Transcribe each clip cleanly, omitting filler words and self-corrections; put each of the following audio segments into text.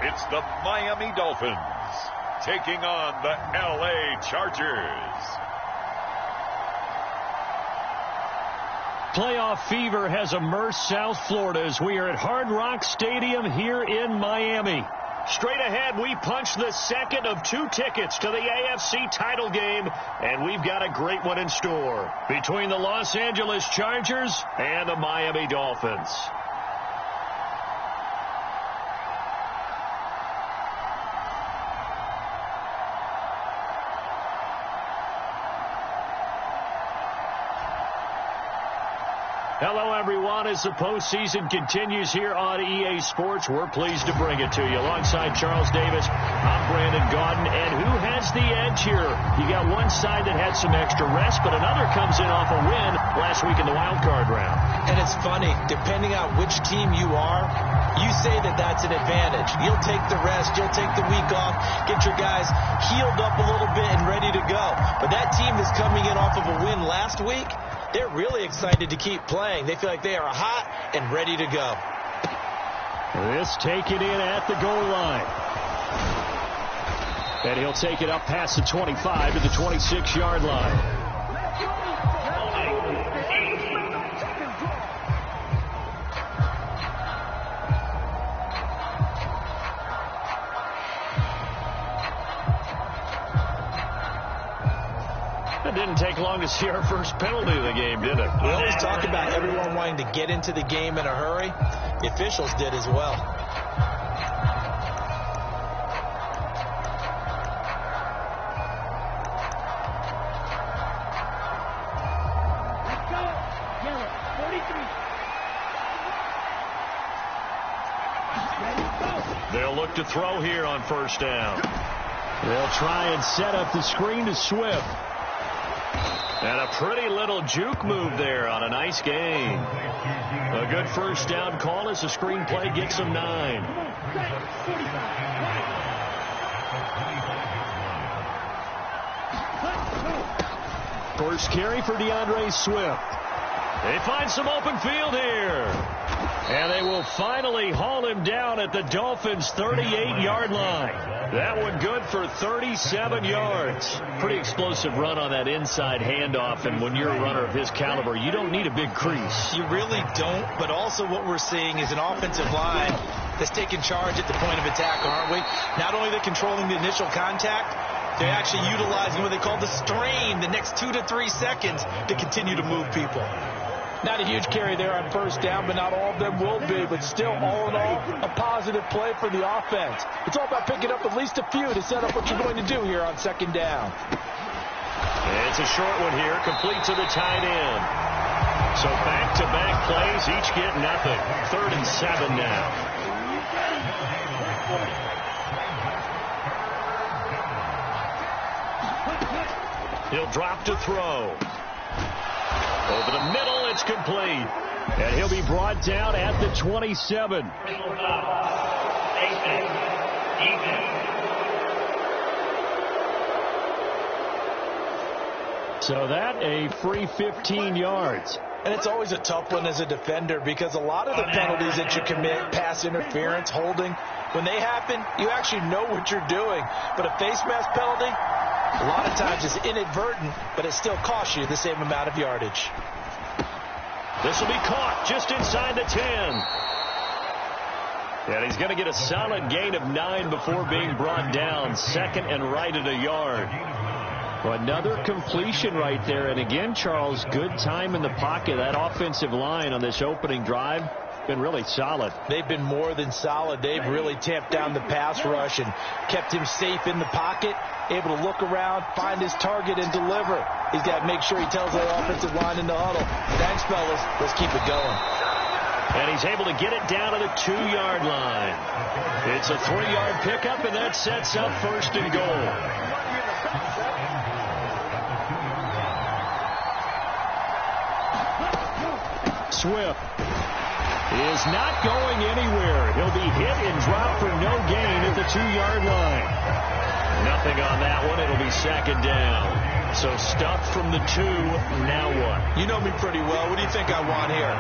It's the Miami Dolphins taking on the LA Chargers. Playoff fever has immersed South Florida as we are at Hard Rock Stadium here in Miami. Straight ahead, we punch the second of 2 tickets to the AFC title game, and we've got a great one in store between the Los Angeles Chargers and the Miami Dolphins. Hello, everyone. As the postseason continues here on EA Sports, we're pleased to bring it to you. Alongside Charles Davis, I'm Brandon Gaudin. And who has the edge here? You got one side that had some extra rest, but another comes in off a win last week in the wild card round. And it's funny, depending on which team you are, you say that that's an advantage. You'll take the rest, you'll take the week off, get your guys healed up a little bit and ready to go. But that team that's coming in off of a win last week, they're really excited to keep playing. They feel like they are hot and ready to go. This taken in at the goal line. And he'll take it up past the 25 to the 26-yard line. It didn't take long to see our first penalty of the game, did it? We always talk about everyone wanting to get into the game in a hurry. The officials did as well. Let's go. Yellow, 43. They'll look to throw here on first down. They'll try and set up the screen to Swift. And a pretty little juke move there on a nice gain. A good first down call as the screenplay gets him 9. First carry for DeAndre Swift. They find some open field here. And they will finally haul him down at the Dolphins' 38-yard line. That one good for 37 yards. Pretty explosive run on that inside handoff, and when you're a runner of his caliber, you don't need a big crease. You really don't, but also what we're seeing is an offensive line that's taking charge at the point of attack, aren't we? Not only are they controlling the initial contact, they're actually utilizing what they call the strain, the next 2 to 3 seconds, to continue to move people. Not a huge carry there on first down, but not all of them will be. But still, all in all, a positive play for the offense. It's all about picking up at least a few to set up what you're going to do here on second down. It's a short one here, complete to the tight end. So back-to-back plays, each get nothing. 3rd and 7 now. He'll drop to throw. Over the middle, it's complete. And he'll be brought down at the 27. So that a free 15 yards. And it's always a tough one as a defender because a lot of the penalties that you commit, pass interference, holding, when they happen, you actually know what you're doing. But a face mask penalty, a lot of times it's inadvertent, but it still costs you the same amount of yardage. This will be caught just inside the 10. And he's going to get a solid gain of 9 before being brought down. 2nd and right at a yard. Well, another completion right there. And again, Charles, good time in the pocket. That offensive line on this opening drive been really solid. They've been more than solid. They've really tamped down the pass rush and kept him safe in the pocket, able to look around, find his target, and deliver. He's got to make sure he tells that offensive line in the huddle, thanks, fellas, let's keep it going. And he's able to get it down to the 2-yard line. It's a 3-yard pickup, and that sets up 1st and goal. Swift is not going anywhere. He'll be hit and dropped for no gain at the 2-yard line. Nothing on that one. It'll be 2nd down. So stuffed from the 2, now what? You know me pretty well. What do you think I want here?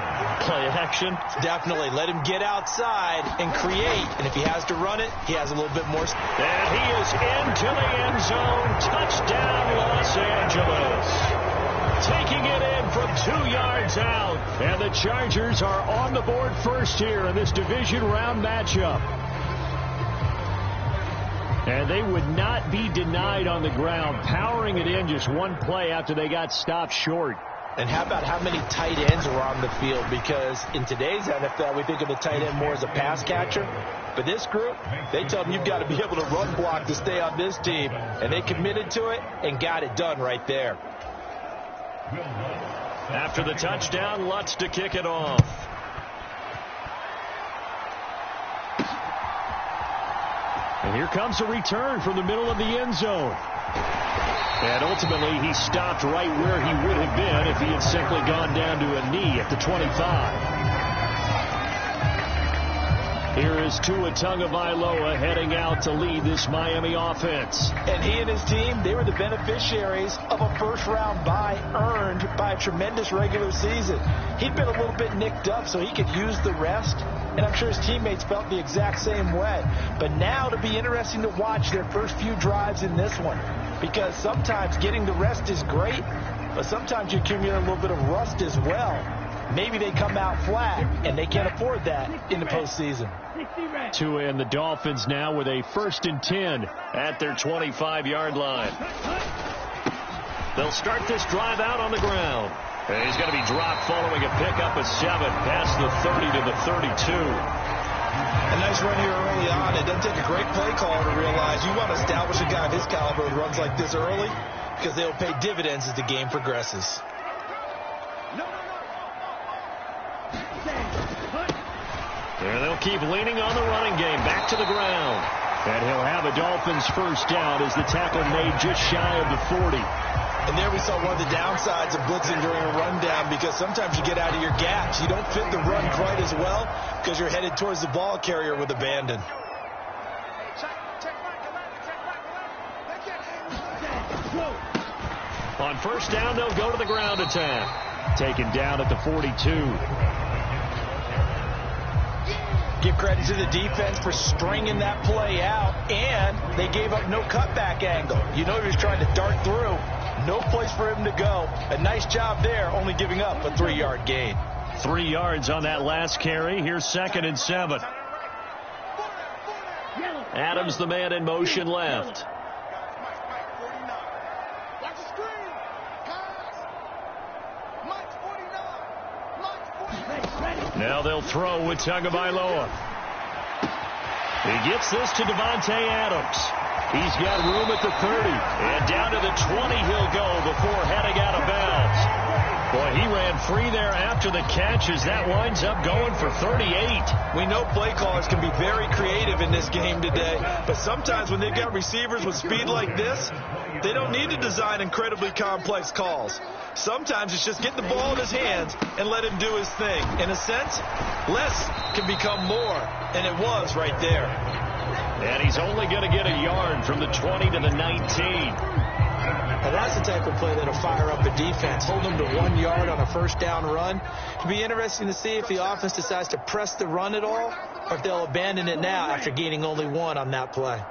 Play action? Definitely. Let him get outside and create. And if he has to run it, he has a little bit more. And he is into the end zone. Touchdown, Los Angeles. Taking it in from 2 yards out. And the Chargers are on the board first here in this division round matchup. And they would not be denied on the ground, powering it in just one play after they got stopped short. And how about how many tight ends were on the field? Because in today's NFL, we think of the tight end more as a pass catcher. But this group, they tell them you've got to be able to run block to stay on this team. And they committed to it and got it done right there. After the touchdown, Lutz to kick it off. And here comes a return from the middle of the end zone. And ultimately, he stopped right where he would have been if he had simply gone down to a knee at the 25. Here is Tua Tagovailoa heading out to lead this Miami offense. And he and his team, they were the beneficiaries of a first-round bye earned by a tremendous regular season. He'd been a little bit nicked up, so he could use the rest. And I'm sure his teammates felt the exact same way. But now it'll be interesting to watch their first few drives in this one. Because sometimes getting the rest is great, but sometimes you accumulate a little bit of rust as well. Maybe they come out flat, and they can't afford that in the postseason. Tua and the Dolphins now with a 1st and 10 at their 25-yard line. They'll start this drive out on the ground. And he's going to be dropped following a pickup of 7 past the 30 to the 32. A nice run here early on. It doesn't take a great play caller to realize you want to establish a guy of his caliber who runs like this early because they'll pay dividends as the game progresses. There they'll keep leaning on the running game. Back to the ground. And he'll have a Dolphins first down as the tackle made just shy of the 40. And there we saw one of the downsides of blitzing during a rundown because sometimes you get out of your gaps. You don't fit the run quite as well because you're headed towards the ball carrier with abandon. On first down, they'll go to the ground attack. Taken down at the 42. Give credit to the defense for stringing that play out, and they gave up no cutback angle. You know he was trying to dart through. No place for him to go. A nice job there, only giving up a 3-yard gain. 3 yards on that last carry. Here's 2nd and 7. Adams, the man in motion left. Now they'll throw with Tagovailoa. He gets this to Devontae Adams. He's got room at the 30. And down to the 20 he'll go before heading out of bounds. Boy, he ran free there after the catch as that winds up going for 38. We know play callers can be very creative in this game today, but sometimes when they've got receivers with speed like this, they don't need to design incredibly complex calls. Sometimes it's just get the ball in his hands and let him do his thing. In a sense, less can become more, and it was right there. And he's only going to get a yard from the 20 to the 19. And that's the type of play that'll fire up a defense. Hold them to 1 yard on a first down run. It'll be interesting to see if the offense decides to press the run at all or if they'll abandon it now after gaining only 1 on that play.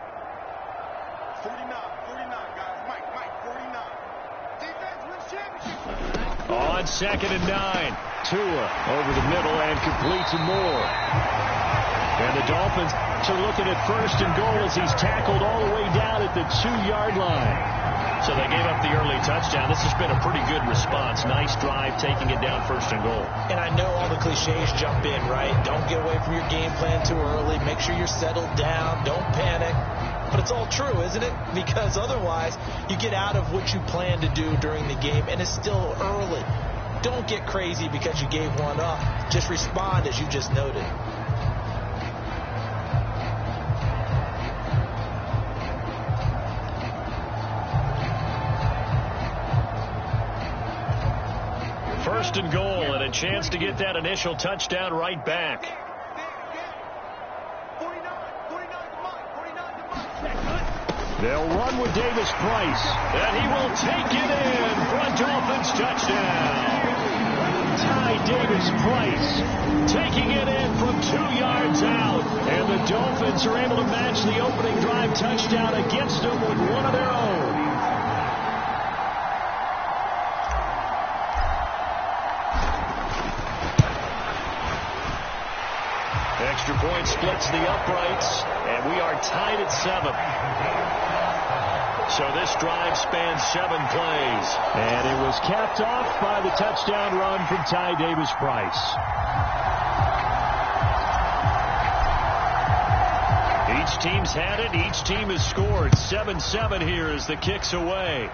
49, guys. Mike, 49. Defense wins championship. On 2nd and 9. Tua over the middle and complete to Moore. And the Dolphins are looking at 1st and goal as he's tackled all the way down at the 2-yard line. So they gave up the early touchdown. This has been a pretty good response. Nice drive, taking it down 1st and goal. And I know all the cliches jump in, right? Don't get away from your game plan too early. Make sure you're settled down. Don't panic. But it's all true, isn't it? Because otherwise, you get out of what you plan to do during the game, and it's still early. Don't get crazy because you gave one up. Just respond as you just noted. First and goal, and a chance to get that initial touchdown right back. 49 to Mike. They'll run with Davis Price, and he will take it in for a Dolphins touchdown. Ty Davis Price taking it in from 2 yards out, and the Dolphins are able to match the opening drive touchdown against them with one of their own. Extra point splits the uprights, and we are tied at 7. So this drive spans 7 plays. And it was capped off by the touchdown run from Ty Davis Price. Each team's had it. Each team has scored. 7-7 here as the kick's away.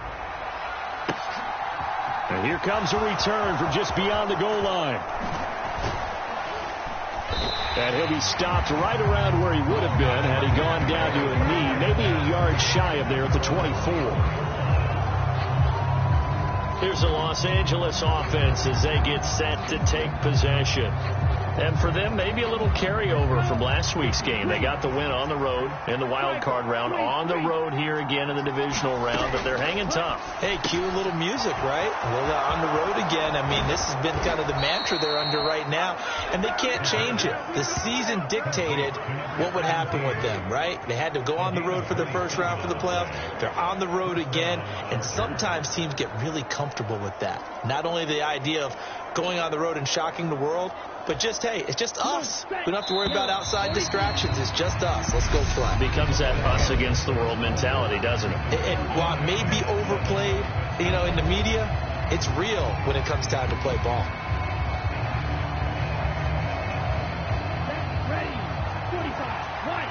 And here comes a return from just beyond the goal line. And he'll be stopped right around where he would have been had he gone down to a knee, maybe a yard shy of there at the 24. Here's the Los Angeles offense as they get set to take possession. And for them, maybe a little carryover from last week's game. They got the win on the road in the wild card round, on the road here again in the divisional round, but they're hanging tough. Hey, cue a little music, right? Well, on the road again. I mean, this has been kind of the mantra they're under right now, and they can't change it. The season dictated what would happen with them, right? They had to go on the road for their first round for the playoffs. They're on the road again, and sometimes teams get really comfortable with that. Not only the idea of going on the road and shocking the world, but just, hey, it's just us. We don't have to worry about outside distractions. It's just us. Let's go play. Becomes that us against the world mentality, doesn't it? And while it may be overplayed, you know, in the media, it's real when it comes time to play ball. Ready. 45. Right.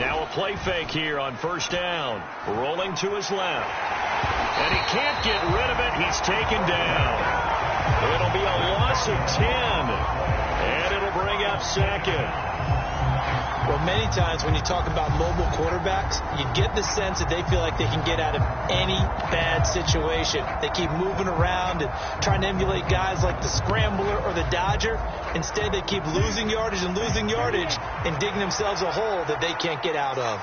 Now a play fake here on first down. Rolling to his left. And he can't get rid of it. He's taken down. It'll be a loss of 10. And it'll bring up second. Well, many times when you talk about mobile quarterbacks, you get the sense that they feel like they can get out of any bad situation. They keep moving around and trying to emulate guys like the Scrambler or the Dodger. Instead, they keep losing yardage and digging themselves a hole that they can't get out of.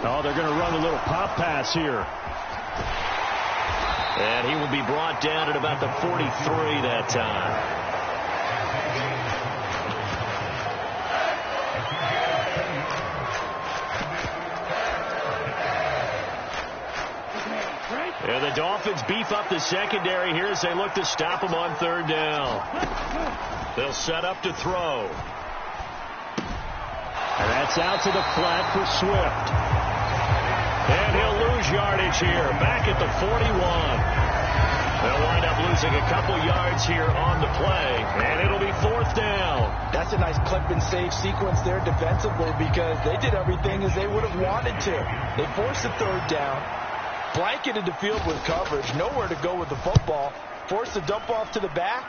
Oh, they're going to run a little pop pass here. And he will be brought down at about the 43 that time. And the Dolphins beef up the secondary here as they look to stop him on third down. They'll set up to throw. And that's out to the flat for Swift. And he'll lose yardage here, back at the 41. They'll wind up losing a couple yards here on the play, and it'll be fourth down. That's a nice clip and save sequence there defensively because they did everything as they would have wanted to. They forced the third down, blanketed the field with coverage, nowhere to go with the football, forced the dump off to the back,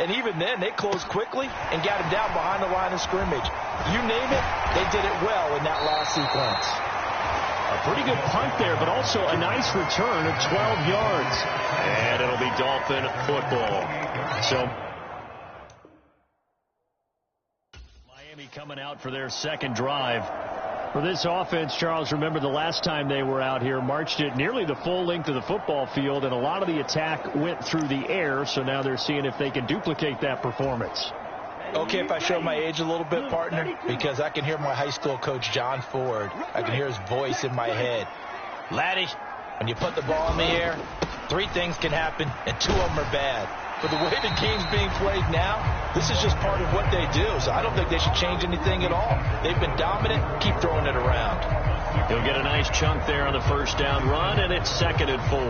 and even then they closed quickly and got him down behind the line of scrimmage. You name it, they did it well in that last sequence. A pretty good punt there, but also a nice return of 12 yards. And it'll be Dolphin football. So Miami coming out for their second drive. For this offense, Charles, remember the last time they were out here, marched it nearly the full length of the football field, and a lot of the attack went through the air, so now they're seeing if they can duplicate that performance. Okay, if I show my age a little bit, partner, because I can hear my high school coach, John Ford. I can hear his voice in my head. Laddie, when you put the ball in the air, 3 things can happen, and 2 of them are bad. But the way the game's being played now, this is just part of what they do, so I don't think they should change anything at all. They've been dominant. Keep throwing it around. He'll get a nice chunk there on the first down run, and it's 2nd and 4.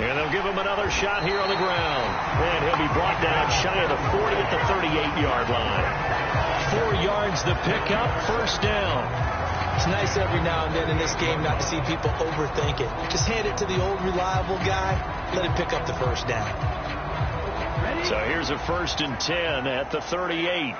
And they'll give him another shot here on the ground. And he'll be brought down shy of the 40 at the 38-yard line. 4 yards the pickup, first down. It's nice every now and then in this game not to see people overthink it. Just hand it to the old reliable guy. Let him pick up the first down. So here's a 1st and 10 at the 38.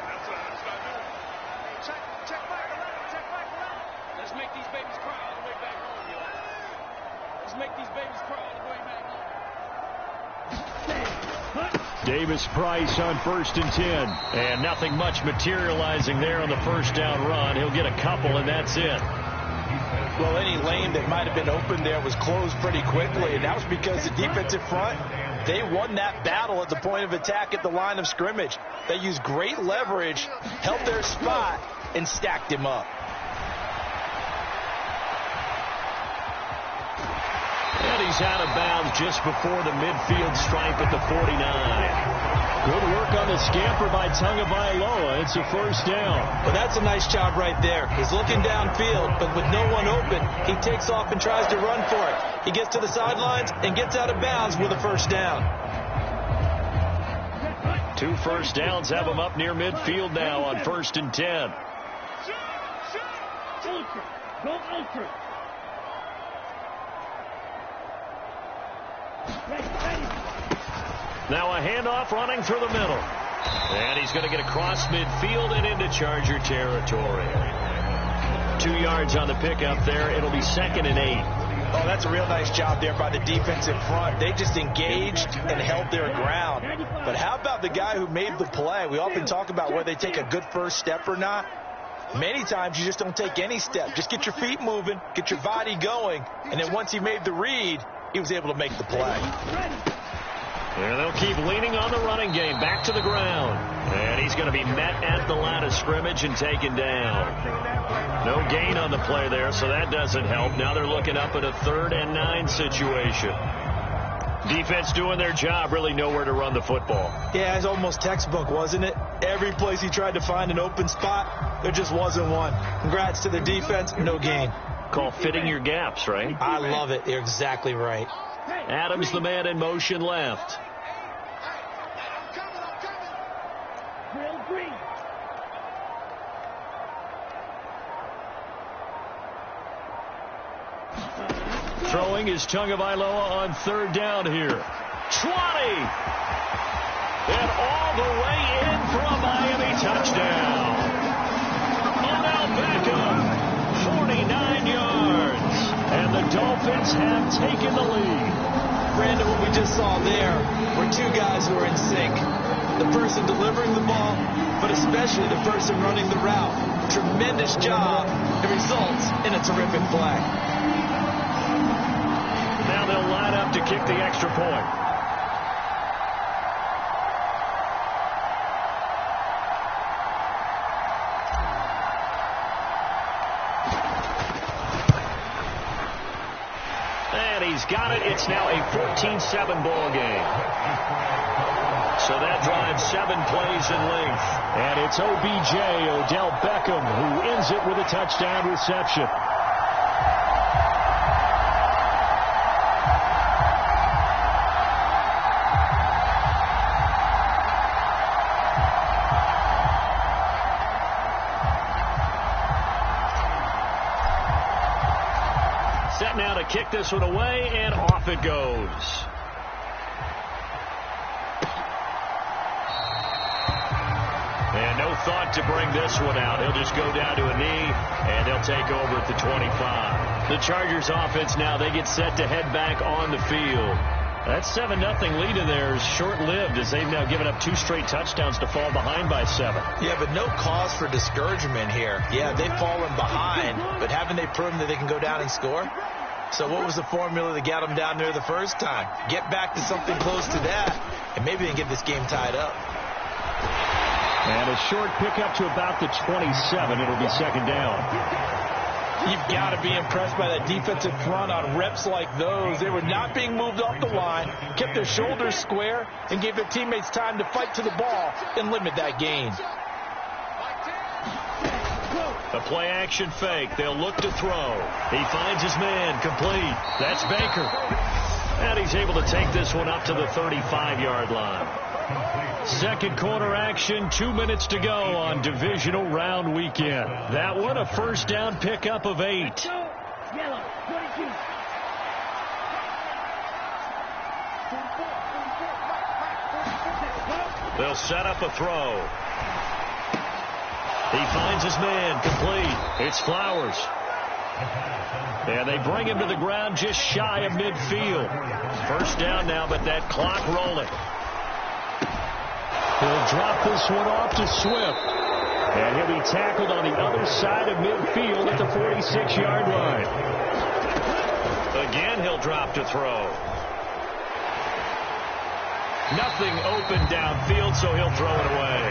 Davis-Price on 1st and 10. And nothing much materializing there on the first down run. He'll get a couple, and that's it. Well, any lane that might have been open there was closed pretty quickly, and that was because the defensive front, they won that battle at the point of attack at the line of scrimmage. They used great leverage, held their spot, and stacked him up. And he's out of bounds just before the midfield stripe at the 49. Good work on the scamper by Tagovailoa. It's a first down. Well, that's a nice job right there. He's looking downfield, but with no one open, he takes off and tries to run for it. He gets to the sidelines and gets out of bounds with a first down. 2 first downs have him up near midfield now on 1st and 10. Ultra. Go ultra. Now a handoff running through the middle. And he's going to get across midfield and into Charger territory. 2 yards on the pickup there. It'll be 2nd and 8. Oh, that's a real nice job there by the defensive front. They just engaged and held their ground. But how about the guy who made the play? We often talk about whether they take a good first step or not. Many times you just don't take any step. Just get your feet moving, get your body going, and then once he made the read, he was able to make the play. And they'll keep leaning on the running game. Back to the ground. And he's going to be met at the line of scrimmage and taken down. No gain on the play there, so that doesn't help. Now they're looking up at a 3rd and 9 situation. Defense doing their job, really nowhere to run the football. Yeah, it's almost textbook, wasn't it? Every place he tried to find an open spot, there just wasn't one. Congrats to the defense, no gain. Call fitting your gaps, right? I love it. You're exactly right. Adams, the man in motion left. Throwing is Tagovailoa on 3rd down here. 20! And all the way in for a Miami touchdown. Odell Beckham, 49 yards. And the Dolphins have taken the lead. Brandon, what we just saw there were 2 guys who are in sync. The person delivering the ball, but especially the person running the route. Tremendous job. It results in a terrific play. Now they'll line up to kick the extra point. And he's got it. It's now a 14-7 ball game. So that drives 7 plays in length. And it's OBJ, Odell Beckham, who ends it with a touchdown reception. Set now to kick this one away, and off it goes. And no thought to bring this one out. He'll just go down to a knee, and they'll take over at the 25. The Chargers offense now, they get set to head back on the field. That 7-0 lead in there is short-lived as they've now given up 2 straight touchdowns to fall behind by 7. Yeah, but no cause for discouragement here. Yeah, they've fallen behind, but haven't they proven that they can go down and score? So what was the formula that got them down there the first time? Get back to something close to that, and maybe they can get this game tied up. And a short pickup to about the 27. It'll be 2nd down. You've got to be impressed by that defensive front on reps like those. They were not being moved off the line, kept their shoulders square, and gave their teammates time to fight to the ball and limit that gain. A play-action fake. They'll look to throw. He finds his man. Complete. That's Baker. And he's able to take this one up to the 35-yard line. Second quarter action, 2 minutes to go on divisional round weekend. That one a first down pickup of 8. Yellow, 22. They'll set up a throw. He finds his man. Complete. It's Flowers. And they bring him to the ground just shy of midfield. First down now, but that clock rolling. He'll drop this one off to Swift. And he'll be tackled on the other side of midfield at the 46-yard line. Again, he'll drop to throw. Nothing open downfield, so he'll throw it away.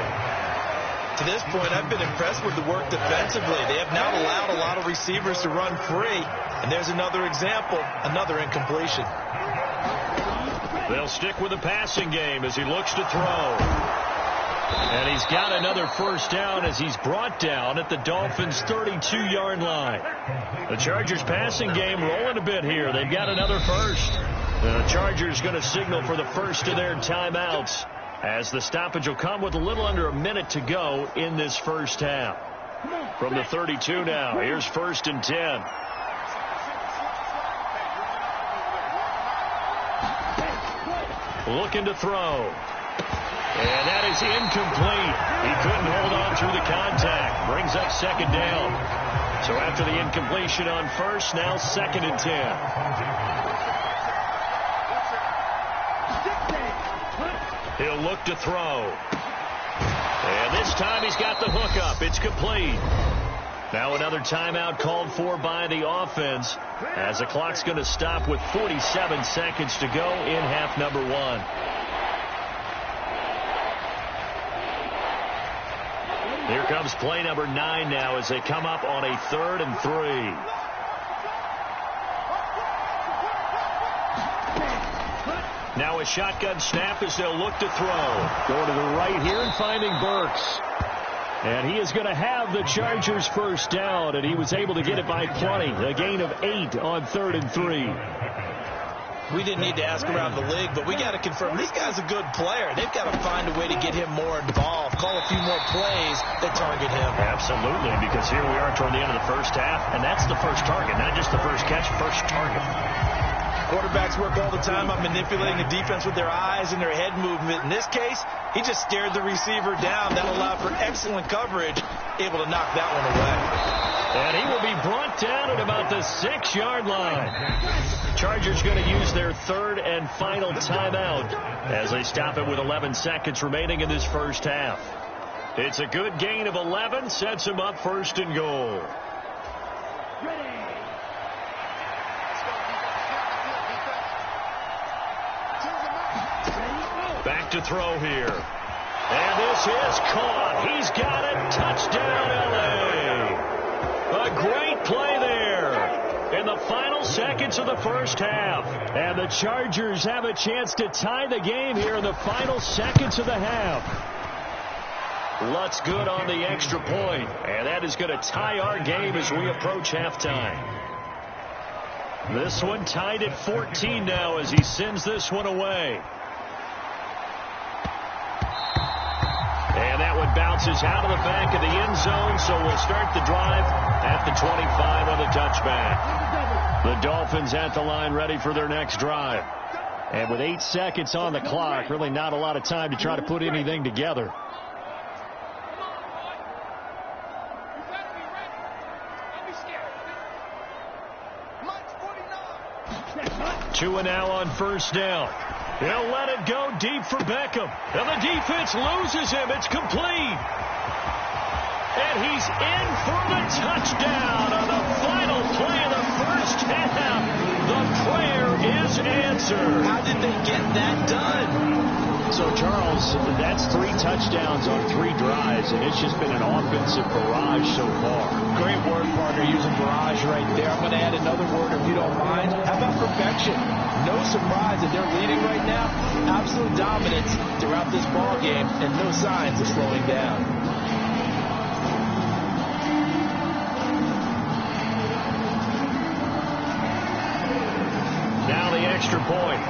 To this point, I've been impressed with the work defensively. They have not allowed a lot of receivers to run free. And there's another example, another incompletion. They'll stick with the passing game as he looks to throw. And he's got another first down as he's brought down at the Dolphins' 32-yard line. The Chargers' passing game rolling a bit here. They've got another first. The Chargers going to signal for the first of their timeouts, as the stoppage will come with a little under a minute to go in this first half. From the 32 now, here's 1st and 10. Looking to throw. And that is incomplete. He couldn't hold on through the contact. Brings up 2nd down. So after the incompletion on first, now 2nd and 10. He'll look to throw. And this time he's got the hook up. It's complete. Now another timeout called for by the offense, as the clock's going to stop with 47 seconds to go in half number 1. Here comes play number 9 now as they come up on a 3rd and 3. Now a shotgun snap as they'll look to throw. Going to the right here and finding Burks. And he is going to have the Chargers first down, and he was able to get it by plenty. A gain of 8 on 3rd and 3. We didn't need to ask around the league, but we got to confirm this guy's a good player. They've got to find a way to get him more involved, call a few more plays that target him. Absolutely, because here we are toward the end of the first half, and that's the first target, not just the first catch, first target. Quarterbacks work all the time on manipulating the defense with their eyes and their head movement. In this case, he just stared the receiver down. That allowed for excellent coverage, able to knock that one away. And he will be brought down at about the 6-yard line. Chargers going to use their 3rd and final timeout as they stop it with 11 seconds remaining in this first half. It's a good gain of 11, sets him up 1st and goal. Back to throw here. And this is caught. He's got it. Touchdown, L.A. A great play there in the final seconds of the first half. And the Chargers have a chance to tie the game here in the final seconds of the half. Lutz good on the extra point. And that is going to tie our game as we approach halftime. This one tied at 14 now as he sends this one away. And that one bounces out of the back of the end zone, so we'll start the drive at the 25 on the touchback. The Dolphins at the line ready for their next drive. And with 8 seconds on the clock, really not a lot of time to try to put anything together. Two and now on first down. He'll let it go deep for Beckham. And the defense loses him. It's complete. And he's in for the touchdown on the final play of the first half. The prayer is answered. How did they get that done? So, Charles, that's 3 touchdowns on 3 drives, and it's just been an offensive barrage so far. Great word, partner, using barrage right there. I'm going to add another word if you don't mind. How about perfection? No surprise that they're leading right now. Absolute dominance throughout this ball game, and no signs of slowing down. Now the extra point.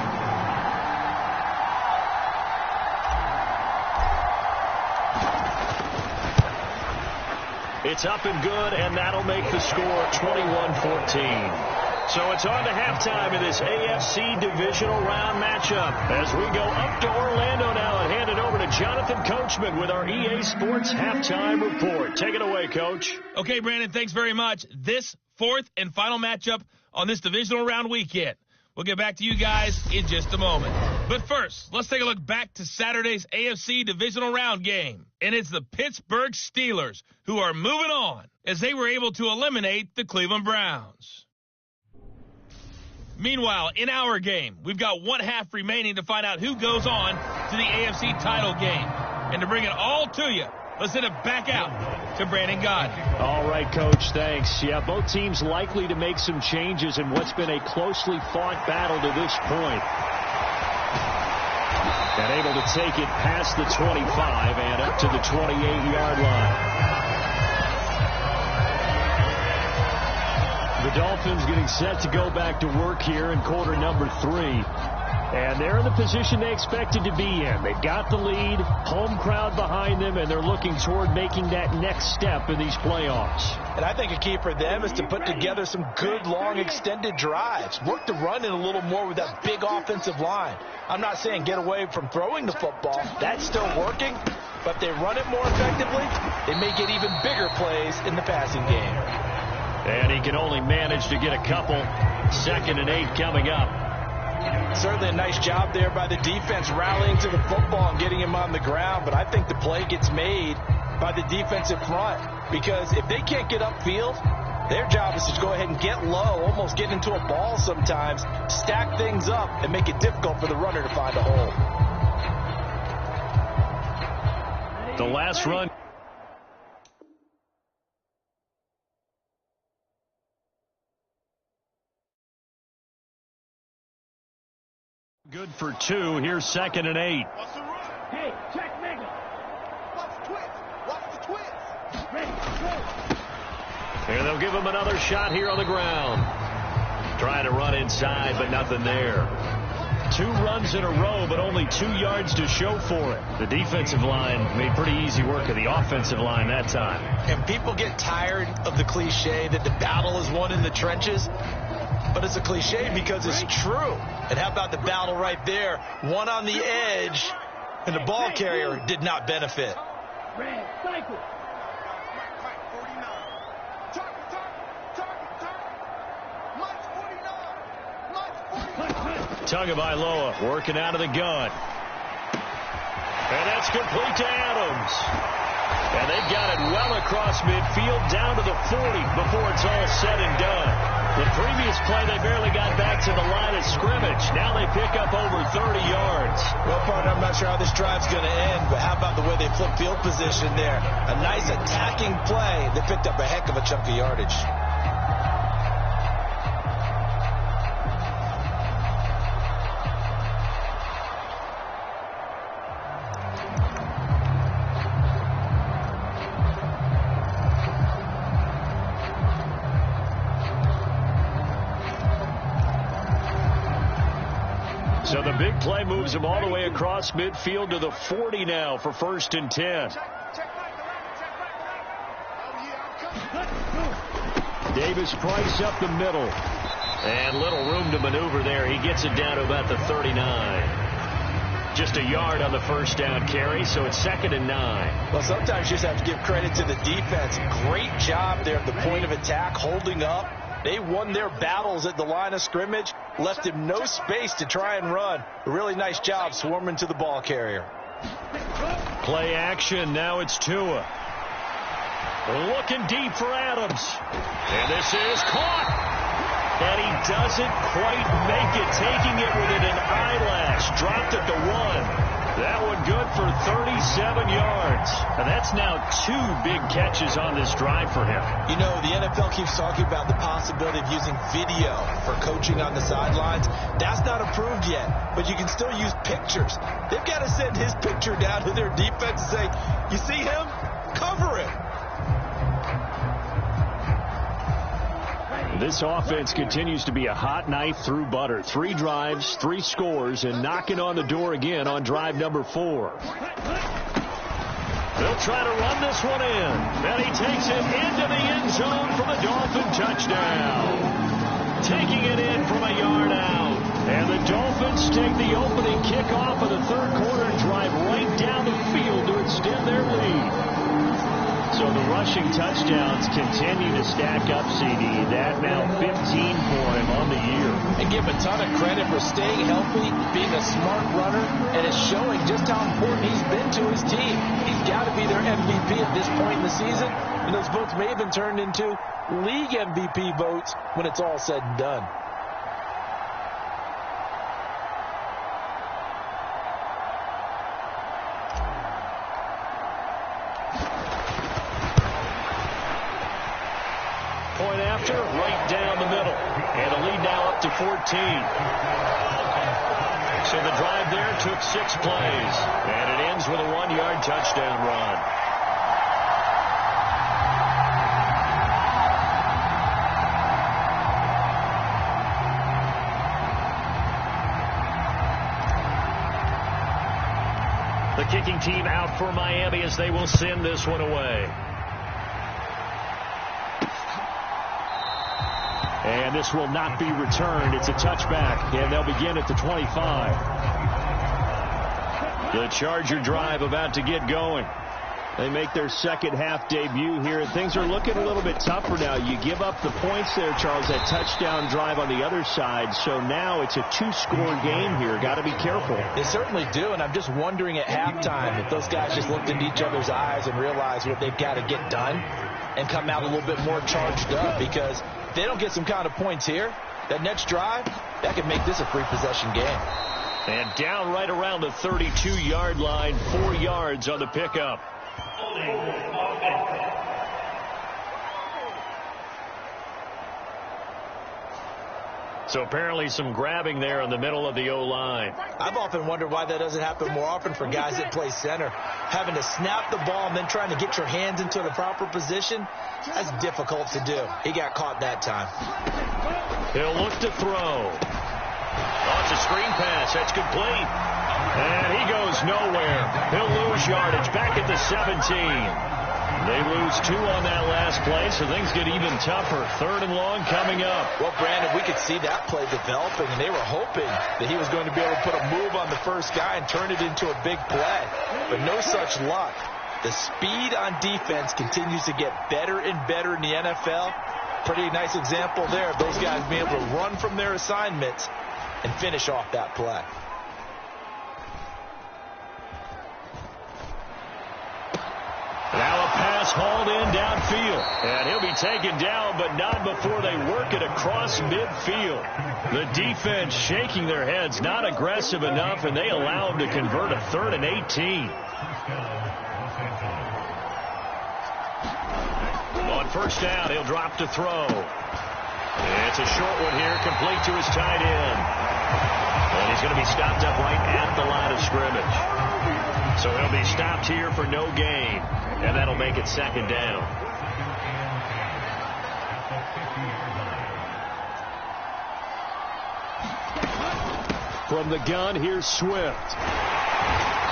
It's up and good, and that'll make the score 21-14. So it's on to halftime in this AFC divisional round matchup as we go up to Orlando now and hand it over to Jonathan Coachman with our EA Sports halftime report. Take it away, Coach. Okay, Brandon, thanks very much. This 4th and final matchup on this divisional round weekend We'll get back to you guys in just a moment. But first, let's take a look back to Saturday's AFC Divisional Round game. And it's the Pittsburgh Steelers who are moving on as they were able to eliminate the Cleveland Browns. Meanwhile, in our game, we've got one half remaining to find out who goes on to the AFC title game. And to bring it all to you, let's send it back out to Brandon Gaudin. All right, Coach, thanks. Yeah, both teams likely to make some changes in what's been a closely fought battle to this point. And able to take it past the 25 and up to the 28-yard line. The Dolphins getting set to go back to work here in quarter number 3. And they're in the position they expected to be in. They've got the lead, home crowd behind them, and they're looking toward making that next step in these playoffs. And I think a key for them is to put together some good, long, extended drives. Work the run in a little more with that big offensive line. I'm not saying get away from throwing the football. That's still working. But if they run it more effectively, they may get even bigger plays in the passing game. And he can only manage to get a couple. 2nd and 8 coming up. Certainly a nice job there by the defense rallying to the football and getting him on the ground. But I think the play gets made by the defensive front. Because if they can't get upfield, their job is to go ahead and get low, almost get into a ball sometimes, stack things up, and make it difficult for the runner to find a hole. The last run. Good for 2. Here's 2nd and 8. Hey, check Mega. Watch the twist. Watch the twist. Ready, go. And they'll give him another shot here on the ground. Trying to run inside, but nothing there. 2 runs in a row, but only 2 yards to show for it. The defensive line made pretty easy work of the offensive line that time. And people get tired of the cliche that the battle is won in the trenches. But it's a cliche because it's true. And how about the battle right there? One on the edge, and the ball carrier did not benefit. Red, cycle. Tagovailoa working out of the gun. And that's complete to Adams. And they've got it well across midfield down to the 40 before it's all said and done. The previous play, they barely got back to the line of scrimmage. Now they pick up over 30 yards. Well, partner, I'm not sure how this drive's going to end, but how about the way they flip field position there? A nice attacking play that picked up a heck of a chunk of yardage. So the big play moves him all the way across midfield to the 40 now for 1st and 10. Davis Price up the middle. And little room to maneuver there. He gets it down to about the 39. Just a yard on the first down carry, so it's 2nd and 9. Well, sometimes you just have to give credit to the defense. Great job there at the point of attack, holding up. They won their battles at the line of scrimmage, left him no space to try and run. A really nice job swarming to the ball carrier. Play action. Now it's Tua. Looking deep for Adams. And this is caught. And he doesn't quite make it, taking it within an eyelash. Dropped it to 1. That one good for 37 yards. And that's now 2 big catches on this drive for him. You know, the NFL keeps talking about the possibility of using video for coaching on the sidelines. That's not approved yet, but you can still use pictures. They've got to send his picture down to their defense and say, you see him? Cover him. This offense continues to be a hot knife through butter. 3 drives, 3 scores, and knocking on the door again on drive number 4. They'll try to run this one in. And he takes it into the end zone for the Dolphin touchdown. Taking it in from a yard out. And the Dolphins take the opening kickoff of the 3rd quarter and drive right down the field to extend their lead. So the rushing touchdowns continue to stack up, CD. That now 15 for him on the year. And give him a ton of credit for staying healthy, being a smart runner, and it's showing just how important he's been to his team. He's got to be their MVP at this point in the season, and those votes may have been turned into league MVP votes when it's all said and done. Point after, right down the middle. And a lead now up to 14. So the drive there took 6 plays. And it ends with a 1-yard touchdown run. The kicking team out for Miami as they will send this one away. And this will not be returned. It's a touchback, and they'll begin at the 25. The Charger drive about to get going. They make their second half debut here, and things are looking a little bit tougher now. You give up the points there, Charles, that touchdown drive on the other side. So now it's a 2-score game here. Got to be careful. They certainly do, and I'm just wondering at halftime if those guys just looked into each other's eyes and realized what they've got to get done and come out a little bit more charged up, because if they don't get some kind of points here, that next drive, that could make this a free possession game. And down right around the 32-yard line, 4 yards on the pickup. So apparently some grabbing there in the middle of the O-line. I've often wondered why that doesn't happen more often for guys that play center. Having to snap the ball and then trying to get your hands into the proper position, that's difficult to do. He got caught that time. He'll look to throw. Oh, it's a screen pass. That's complete. And he goes nowhere. He'll lose yardage back at the 17. They lose 2 on that last play, so things get even tougher. 3rd and long coming up. Well, Brandon, we could see that play developing, and they were hoping that he was going to be able to put a move on the first guy and turn it into a big play. But no such luck. The speed on defense continues to get better and better in the NFL. Pretty nice example there of those guys being able to run from their assignments and finish off that play. Now a pass hauled in downfield. And he'll be taken down, but not before they work it across midfield. The defense shaking their heads, not aggressive enough, and they allow him to convert a 3rd and 18. On first down, he'll drop to throw. It's a short one here, complete to his tight end. And he's going to be stopped up right at the line of scrimmage. So he'll be stopped here for no gain. And that'll make it 2nd down. From the gun, here's Swift.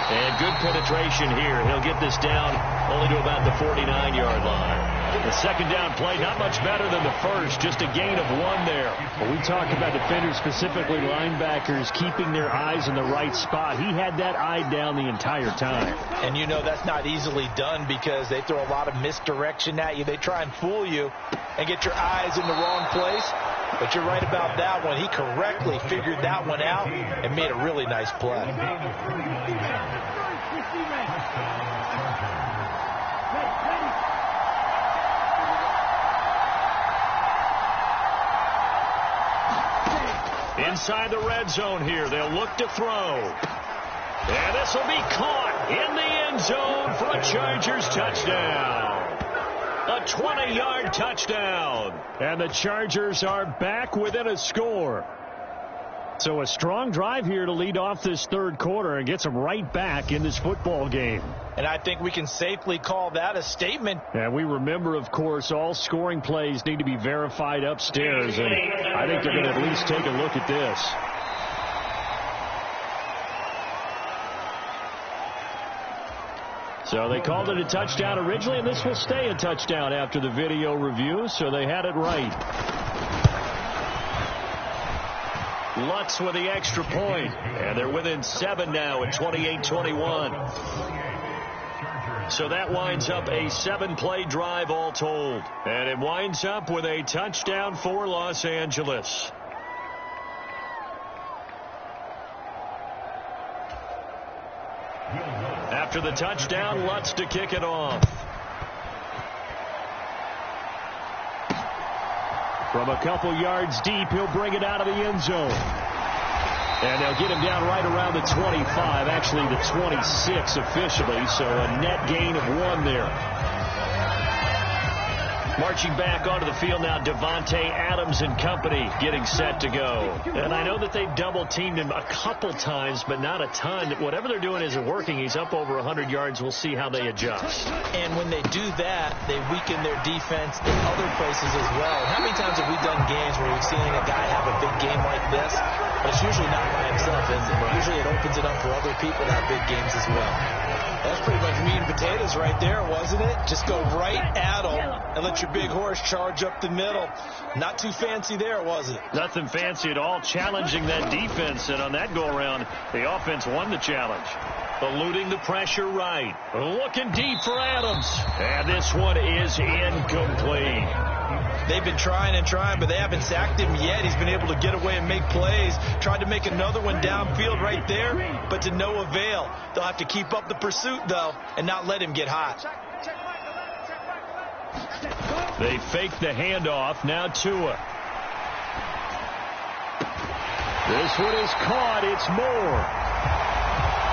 And good penetration here. He'll get this down only to about the 49-yard line. The 2nd down play, not much better than the first, just a gain of 1 there. Well, we talk about defenders, specifically linebackers, keeping their eyes in the right spot. He had that eye down the entire time. And you know that's not easily done because they throw a lot of misdirection at you. They try and fool you and get your eyes in the wrong place. But you're right about that one. He correctly figured that one out and made a really nice play. Inside the red zone here, they'll look to throw. And this will be caught in the end zone for a Chargers touchdown. A 20-yard touchdown. And the Chargers are back within a score. So a strong drive here to lead off this 3rd quarter and gets them right back in this football game. And I think we can safely call that a statement. And we remember, of course, all scoring plays need to be verified upstairs. And I think they're going to at least take a look at this. So they called it a touchdown originally, and this will stay a touchdown after the video review, so they had it right. Lutz with the extra point, and they're within 7 now at 28-21. So that winds up a 7-play drive all told. And it winds up with a touchdown for Los Angeles. After the touchdown, Lutz to kick it off. From a couple yards deep, he'll bring it out of the end zone. And they'll get him down right around the 25, actually the 26 officially, so a net gain of 1 there. Marching back onto the field now, Davante Adams and company getting set to go. And I know that they've double-teamed him a couple times, but not a ton. Whatever they're doing isn't working. He's up over 100 yards. We'll see how they adjust. And when they do that, they weaken their defense in other places as well. How many times have we done games where we've seen a guy have a big game like this? But it's usually not by himself, is it? Usually it opens it up for other people to have big games as well. That's pretty much meat and potatoes right there, wasn't it? Just go right at them and let your big horse charge up the middle. Not too fancy there, was it? Nothing fancy at all. Challenging that defense, and on that go-around, the offense won the challenge. Eluding the pressure right. Looking deep for Adams. And this one is incomplete. They've been trying and trying, but they haven't sacked him yet. He's been able to get away and make plays. Tried to make another one downfield right there, but to no avail. They'll have to keep up the pursuit, though, and not let him get hot. They fake the handoff. Now Tua. This one is caught. It's Moore.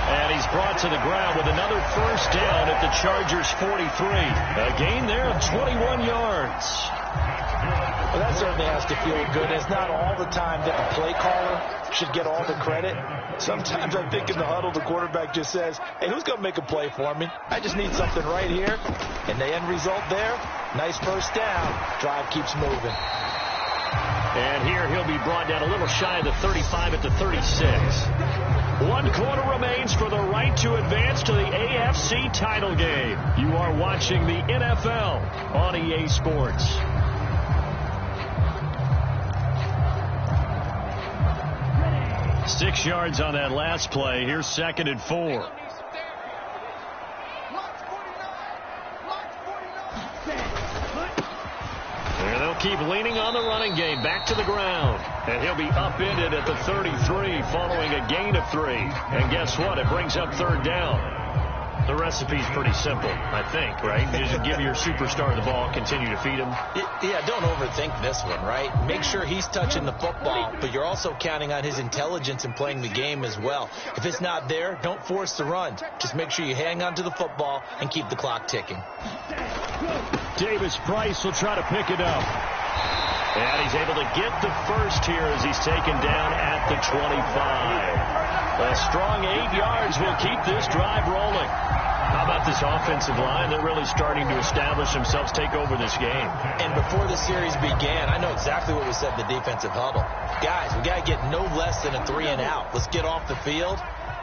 And he's brought to the ground with another first down at the Chargers' 43. A gain there of 21 yards. Well, that certainly has to feel good. It's not all the time that the play caller should get all the credit. Sometimes I think in the huddle, the quarterback just says, hey, who's going to make a play for me? I just need something right here. And the end result there, nice first down. Drive keeps moving. And here he'll be brought down a little shy of the 35 at the 36. 1 quarter remains for the right to advance to the AFC title game. You are watching the NFL on EA Sports. Six yards on that last play. Here's 2nd and 4. And they'll keep leaning on the running game. Back to the ground. And he'll be upended at the 33 following a gain of 3. And guess what? It brings up 3rd down. The recipe's pretty simple, I think, right? You just give your superstar the ball, continue to feed him. Yeah, don't overthink this one, right? Make sure he's touching the football, but you're also counting on his intelligence in playing the game as well. If it's not there, don't force the run. Just make sure you hang on to the football and keep the clock ticking. Davis Price will try to pick it up. And he's able to get the first here as he's taken down at the 25. A strong 8 yards will keep this drive rolling. How about this offensive line? They're really starting to establish themselves, take over this game. And before the series began, I know exactly what was said in the defensive huddle. Guys, we got to get no less than a 3-and-out. Let's get off the field.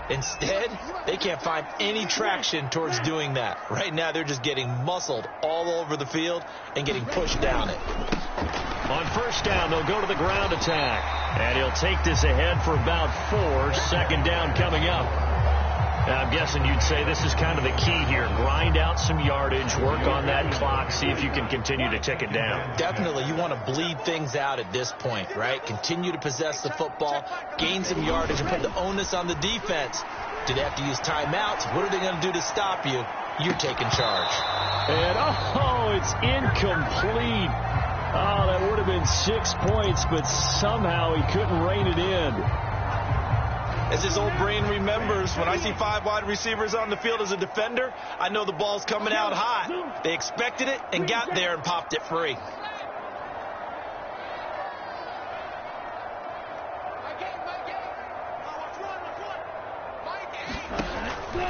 Instead, they can't find any traction towards doing that. Right now, they're just getting muscled all over the field and getting pushed down it. On first down, they'll go to the ground attack. And he'll take this ahead for about 4. 2nd down coming up. Now, I'm guessing you'd say this is kind of the key here. Grind out some yardage, work on that clock, see if you can continue to tick it down. Definitely. You want to bleed things out at this point, right? Continue to possess the football, gain some yardage, and put the onus on the defense. Do they have to use timeouts? What are they going to do to stop you? You're taking charge. And, it's incomplete. Oh, that would have been 6 points, but somehow he couldn't rein it in. As his old brain remembers, when I see 5 wide receivers on the field as a defender, I know the ball's coming out hot. They expected it and got there and popped it free.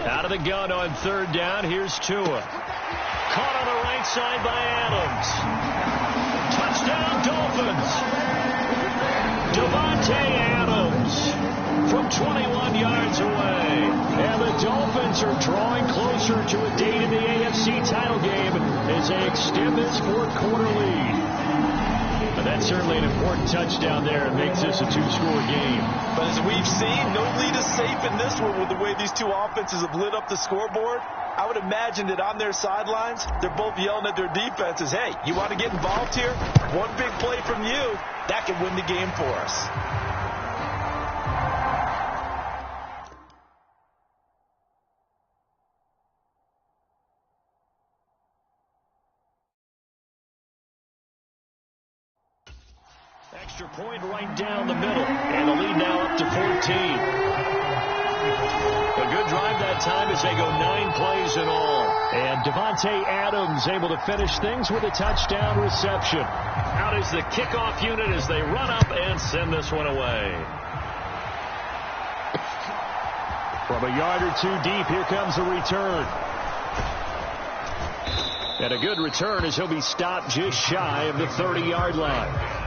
Out of the gun on 3rd down. Here's Tua. Caught on the right side by Adams. Touchdown, Dolphins. Davante Adams from 21 yards away. And the Dolphins are drawing closer to a date in the AFC title game as they extend this 4th quarter lead. And that's certainly an important touchdown there. It makes this a two-score game. But as we've seen, no lead is safe in this one with the way these two offenses have lit up the scoreboard. I would imagine that on their sidelines, they're both yelling at their defenses, hey, you want to get involved here? One big play from you, that could win the game for us. Extra point right down the middle. And the lead now up to 14. A good drive that time as they go 9 plays in all. And Davante Adams able to finish things with a touchdown reception. Out is the kickoff unit as they run up and send this one away. From a yard or two deep, here comes a return. And a good return as he'll be stopped just shy of the 30-yard line.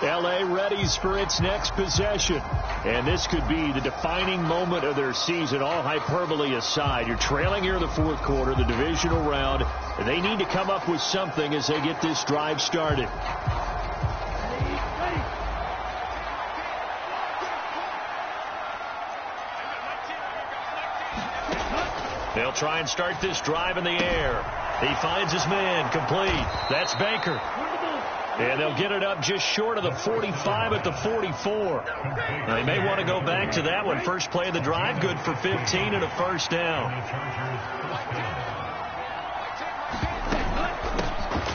L.A. readies for its next possession. And this could be the defining moment of their season, all hyperbole aside. You're trailing here in the fourth quarter, the divisional round. And they need to come up with something as they get this drive started. They'll try and start this drive in the air. He finds his man, complete. That's Baker. And they'll get it up just short of the 45 at the 44. Now, they may want to go back to that one. First play of the drive, good for 15 and a first down.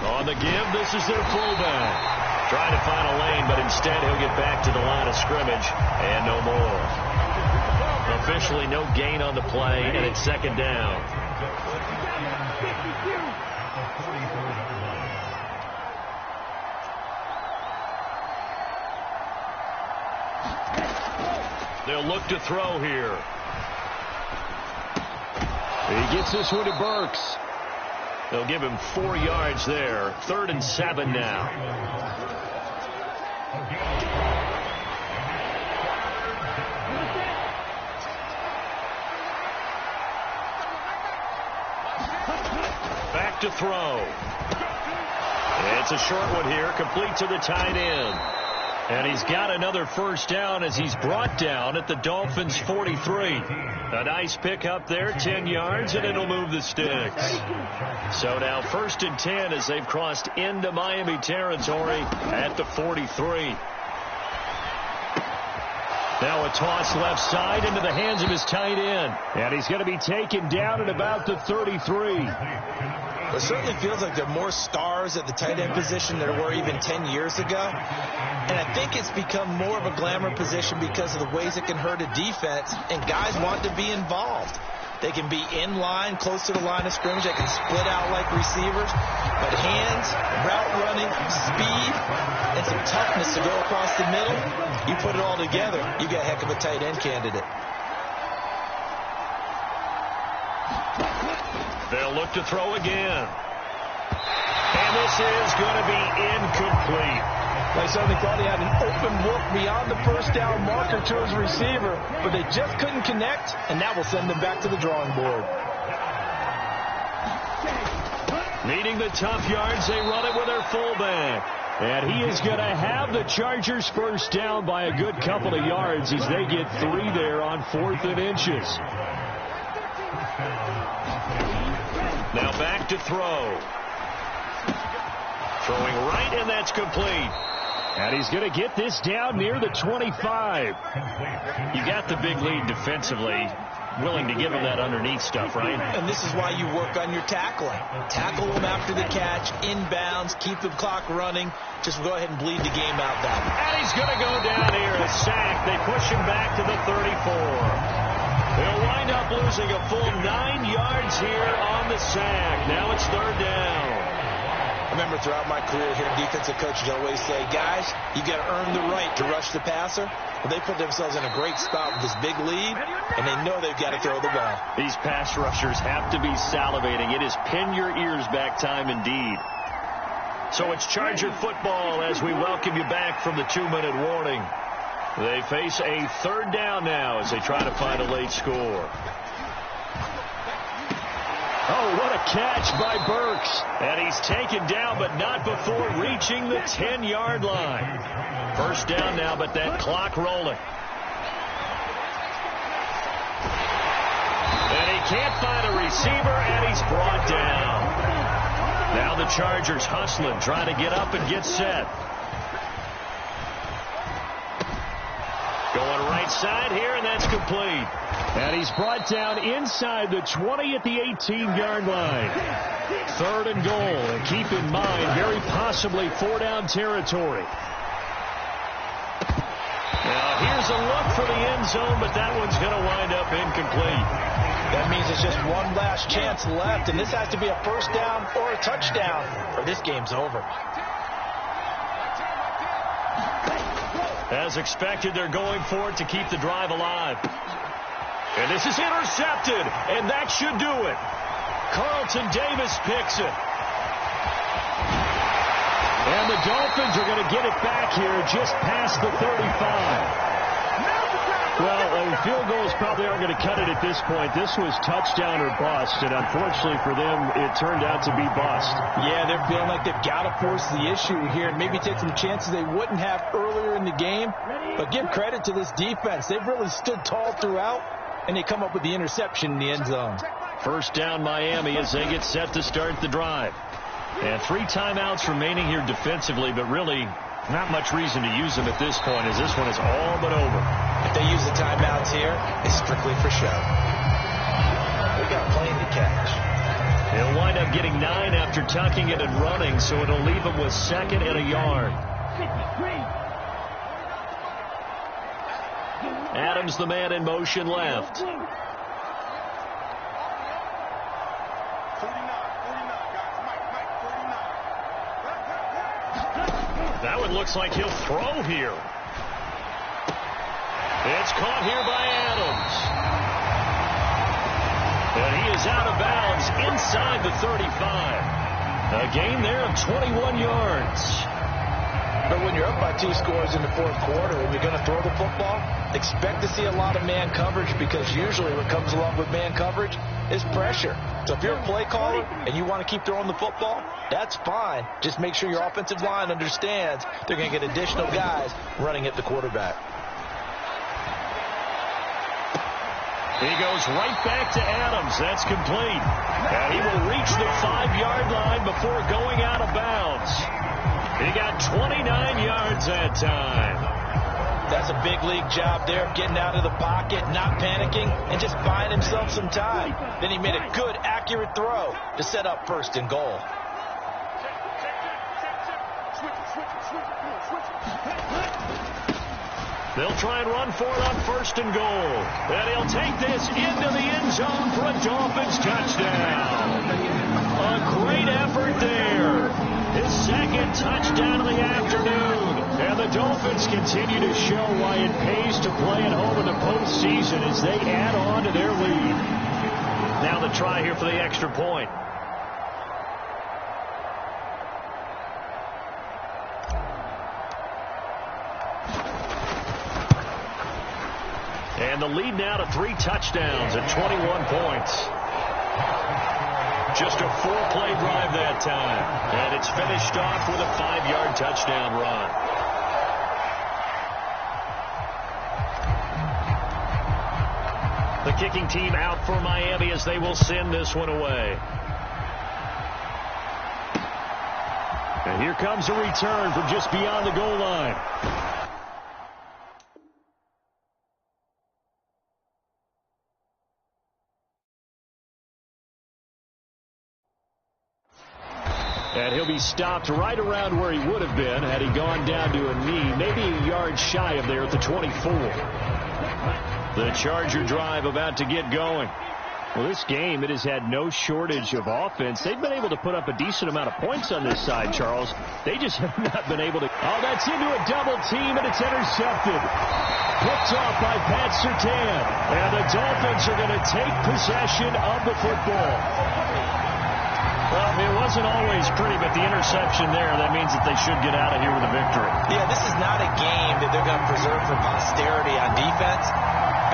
On the give, this is their fullback. Trying to find a lane, but instead he'll get back to the line of scrimmage and no more. Officially no gain on the play, and it's second down. They'll look to throw here. He gets this one to Burks. They'll give him 4 yards there. 3rd and 7 now. Back to throw. It's a short one here, complete to the tight end. And he's got another first down as he's brought down at the Dolphins' 43. A nice pickup there, 10 yards, and it'll move the sticks. So now 1st and 10 as they've crossed into Miami territory at the 43. Now a toss left side into the hands of his tight end. And he's going to be taken down at about the 33. It certainly feels like there are more stars at the tight end position than there were even 10 years ago. And I think it's become more of a glamour position because of the ways it can hurt a defense, and guys want to be involved. They can be in line, close to the line of scrimmage. They can split out like receivers. But hands, route running, speed, and some toughness to go across the middle, you put it all together, you got a heck of a tight end candidate. They'll look to throw again. And this is going to be incomplete. I certainly thought he had an open look beyond the first down marker to his receiver, but they just couldn't connect, and that will send them back to the drawing board. Needing the tough yards, they run it with their fullback. And he is going to have the Chargers first down by a good couple of yards as they get 3 there on 4th and inches. Now back to throw. Throwing right, and that's complete. And he's going to get this down near the 25. You got the big lead defensively. Willing to give him that underneath stuff, right? And this is why you work on your tackling. Tackle them after the catch, inbounds, keep the clock running. Just go ahead and bleed the game out that way. And he's going to go down here, a sack. They push him back to the 34. They'll wind up losing a full 9 yards here on the sack. Now it's 3rd down. I remember throughout my career here, defensive coaches always say, guys, you got to earn the right to rush the passer. Well, they put themselves in a great spot with this big lead, and they know they've got to throw the ball. These pass rushers have to be salivating. It is pin your ears back time indeed. So it's Charger football as we welcome you back from the 2-minute warning. They face a 3rd down now as they try to find a late score. Oh, what a catch by Burks. And he's taken down, but not before reaching the 10-yard line. First down now, but that clock rolling. And he can't find a receiver, and he's brought down. Now the Chargers hustling, trying to get up and get set. Going right side here, and that's complete. And he's brought down inside the 20 at the 18-yard line. 3rd and goal. And keep in mind, very possibly 4-down territory. Now here's a look for the end zone, but that one's going to wind up incomplete. That means it's just one last chance left, and this has to be a first down or a touchdown, or this game's over. As expected, they're going for it to keep the drive alive. And this is intercepted, and that should do it. Carlton Davis picks it. And the Dolphins are going to get it back here just past the 35. Well, field goals probably aren't going to cut it at this point. This was touchdown or bust, and unfortunately for them, it turned out to be bust. Yeah, they're feeling like they've got to force the issue here and maybe take some chances they wouldn't have earlier in the game. But give credit to this defense. They've really stood tall throughout, and they come up with the interception in the end zone. First down Miami as they get set to start the drive. And 3 timeouts remaining here defensively, but really not much reason to use them at this point, as this one is all but over. If they use the timeouts here, it's strictly for show. We got a plane to catch. He'll wind up getting 9 after tucking it and running, so it'll leave him with 2nd and a yard. Adams, the man in motion left. That one looks like he'll throw here. It's caught here by Adams. And he is out of bounds inside the 35. A gain there of 21 yards. But when you're up by 2 scores in the 4th quarter and you're going to throw the football, expect to see a lot of man coverage, because usually what comes along with man coverage is pressure. So if you're a play caller and you want to keep throwing the football, that's fine. Just make sure your offensive line understands they're going to get additional guys running at the quarterback. He goes right back to Adams. That's complete. And he will reach the 5-yard line before going out of bounds. He got 29 yards that time. That's a big league job there, getting out of the pocket, not panicking, and just buying himself some time. Then he made a good, accurate throw to set up 1st and goal. They'll try and run for it on 1st and goal. And he'll take this into the end zone for a Dolphins touchdown. A great effort there. His 2nd touchdown of the afternoon. And the Dolphins continue to show why it pays to play at home in the postseason as they add on to their lead. Now the try here for the extra point. And the lead now to 3 touchdowns at 21 points. Just a 4-play drive that time. And it's finished off with a 5-yard touchdown run. The kicking team out for Miami as they will send this one away. And here comes a return from just beyond the goal line. And he'll be stopped right around where he would have been had he gone down to a knee, maybe a yard shy of there at the 24. The Charger drive about to get going. Well, this game, it has had no shortage of offense. They've been able to put up a decent amount of points on this side, Charles. They just have not been able to. Oh, that's into a double team, and it's intercepted. Picked off by Pat Surtain. And the Dolphins are going to take possession of the football. Well, it wasn't always pretty, but the interception there, that means that they should get out of here with a victory. Yeah, this is not a game that they're going to preserve for posterity on defense,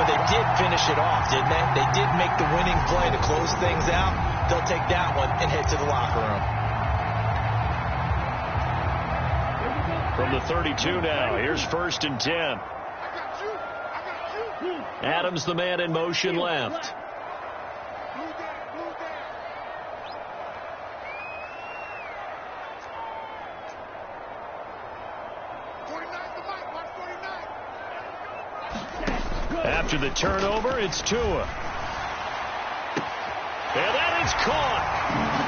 but they did finish it off, didn't they? They did make the winning play to close things out. they'll take that one and head to the locker room. From the 32 now, here's 1st and 10. Adams, the man in motion left. After the turnover, it's Tua. And that is caught.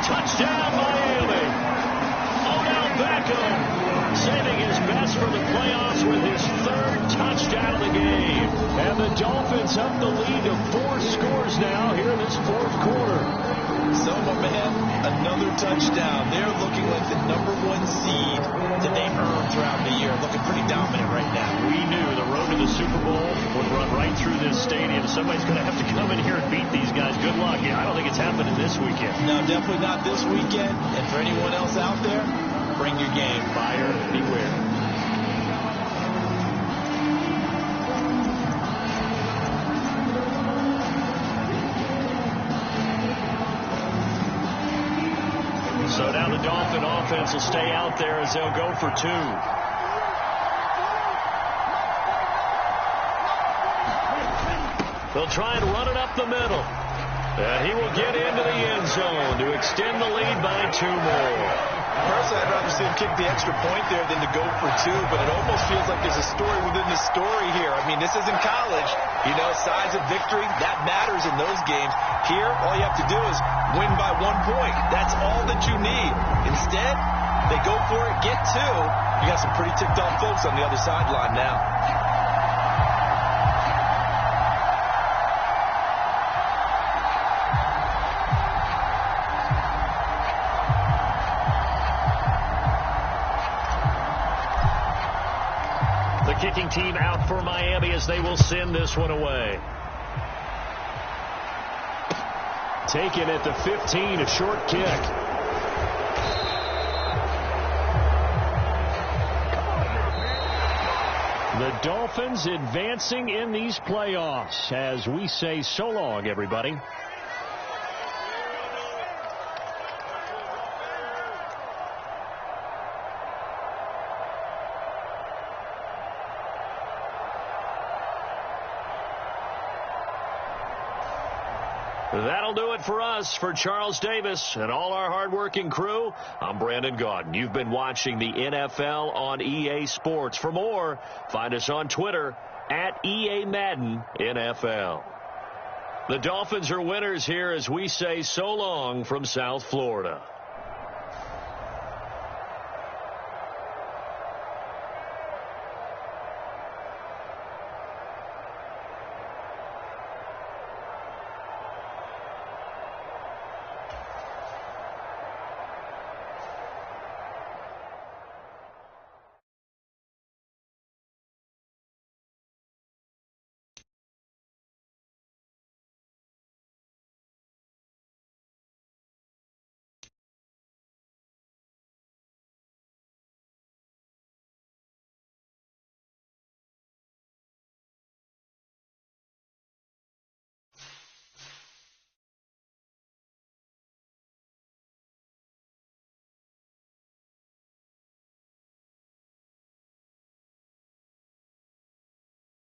Touchdown, Miami. Odell Beckham saving his best for the playoffs with his 3rd touchdown of the game. And the Dolphins up the lead to 4 scores now here in this 4th quarter. So, my man, another touchdown. They're looking like the #1 seed that they earned throughout the year. Looking pretty dominant right now. We knew the road to the Super Bowl would run right through this stadium. Somebody's going to have to come in here and beat these guys. Good luck. Yeah, I don't think it's happening this weekend. No, definitely not this weekend. And for anyone else out there, bring your game. Buyer beware. So now the Dolphin offense will stay out there as they'll go for 2. They'll try and run it up the middle. And he will get into the end zone to extend the lead by 2 more. Personally, I'd rather see him kick the extra point there than to go for 2, but it almost feels like there's a story within the story here. I mean, this isn't college. You know, size of victory, that matters in those games. Here, all you have to do is win by 1 point. That's all that you need. Instead, they go for it, get 2. You got some pretty ticked off folks on the other sideline now. Kicking team out for Miami as they will send this one away. Taken at the 15, a short kick. The Dolphins advancing in these playoffs as we say so long, everybody. That'll do it for us. For Charles Davis and all our hardworking crew, I'm Brandon Gaudin. You've been watching the NFL on EA Sports. For more, find us on Twitter at EA Madden NFL. The Dolphins are winners here as we say so long from South Florida.